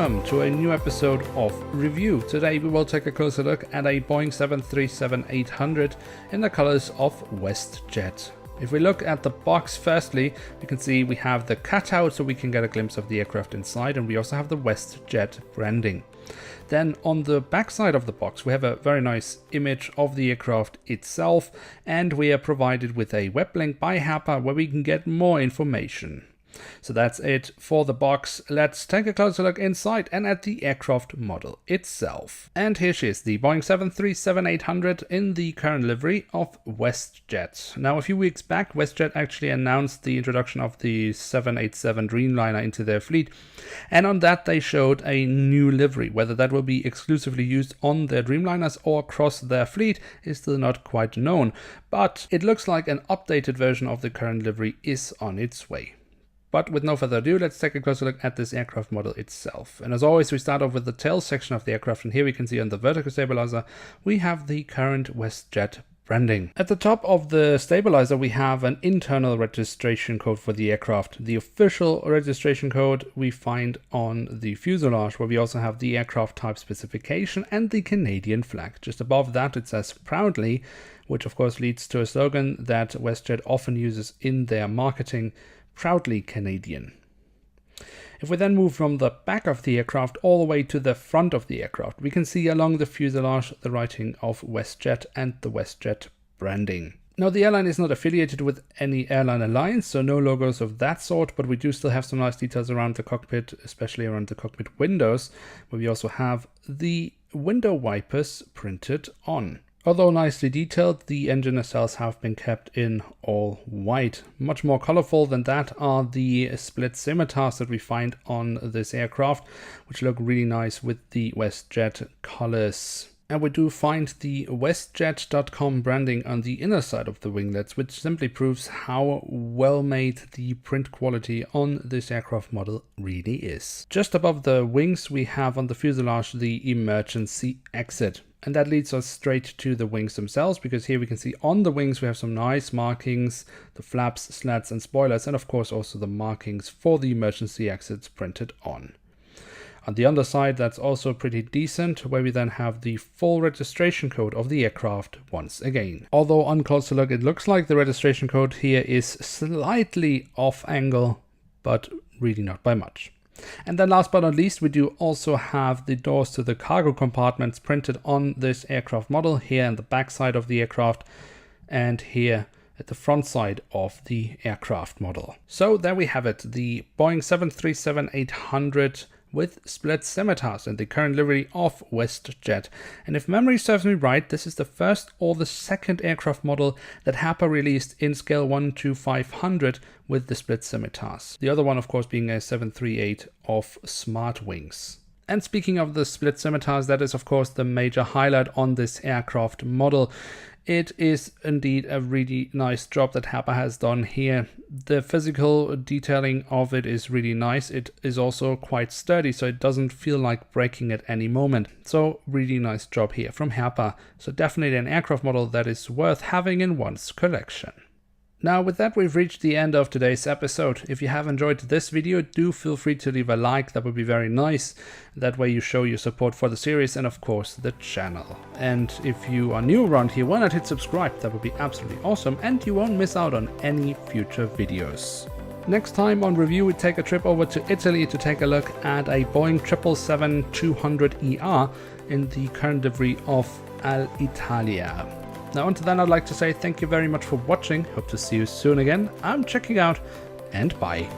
welcome to a new episode of Review. Today we will take a closer look at a Boeing 737-800 in the colors of WestJet. If we look at the box firstly, you can see we have the cutout so we can get a glimpse of the aircraft inside, and we also have the WestJet branding. Then on the back side of the box we have a very nice image of the aircraft itself, and we are provided with a web link by Herpa where we can get more information. So that's it for the box. Let's take a closer look inside and at the aircraft model itself. And here she is, the Boeing 737-800 in the current livery of WestJet. Now, a few weeks back, WestJet actually announced the introduction of the 787 Dreamliner into their fleet. And on that, they showed a new livery. Whether that will be exclusively used on their Dreamliners or across their fleet is still not quite known. But it looks like an updated version of the current livery is on its way. But with no further ado, let's take a closer look at this aircraft model itself. And as always, we start off with the tail section of the aircraft, and here we can see on the vertical stabilizer, we have the current WestJet branding. At the top of the stabilizer, we have an internal registration code for the aircraft. The official registration code we find on the fuselage, where we also have the aircraft type specification and the Canadian flag. Just above that, it says proudly, which of course leads to a slogan that WestJet often uses in their marketing: proudly Canadian. If we then move from the back of the aircraft all the way to the front of the aircraft, we can see along the fuselage the writing of WestJet and the WestJet branding. Now, the airline is not affiliated with any airline alliance, so no logos of that sort, but we do still have some nice details around the cockpit, especially around the cockpit windows, where we also have the window wipers printed on. Although nicely detailed, the engine nacelles have been kept in all white. Much more colorful than that are the split scimitars that we find on this aircraft, which look really nice with the WestJet colors. And we do find the WestJet.com branding on the inner side of the winglets, which simply proves how well made the print quality on this aircraft model really is. Just above the wings, we have on the fuselage the emergency exit. And that leads us straight to the wings themselves, because here we can see on the wings we have some nice markings, the flaps, slats and spoilers, and of course also the markings for the emergency exits printed on. On the underside, that's also pretty decent, where we then have the full registration code of the aircraft once again. Although on closer look it looks like the registration code here is slightly off angle, but really not by much. And then last but not least, we do also have the doors to the cargo compartments printed on this aircraft model, here in the back side of the aircraft and here at the front side of the aircraft model. So there we have it, the Boeing 737-800 with split scimitars in the current livery of WestJet. And if memory serves me right, this is the first or the second aircraft model that Herpa released in scale 1 to 500 with the split scimitars. The other one, of course, being a 738 of Smart Wings. And speaking of the split scimitars, that is of course the major highlight on this aircraft model. It is indeed a really nice job that Herpa has done here. The physical detailing of it is really nice. It is also quite sturdy, so it doesn't feel like breaking at any moment. So really nice job here from Herpa. So definitely an aircraft model that is worth having in one's collection. Now with that, we've reached the end of today's episode. If you have enjoyed this video, do feel free to leave a like, that would be very nice. That way you show your support for the series and of course the channel. And if you are new around here, why not hit subscribe, that would be absolutely awesome and you won't miss out on any future videos. Next time on Review, we take a trip over to Italy to take a look at a Boeing 777-200ER in the current livery of Alitalia. Now until then, I'd like to say thank you very much for watching. Hope to see you soon again. I'm checking out and bye.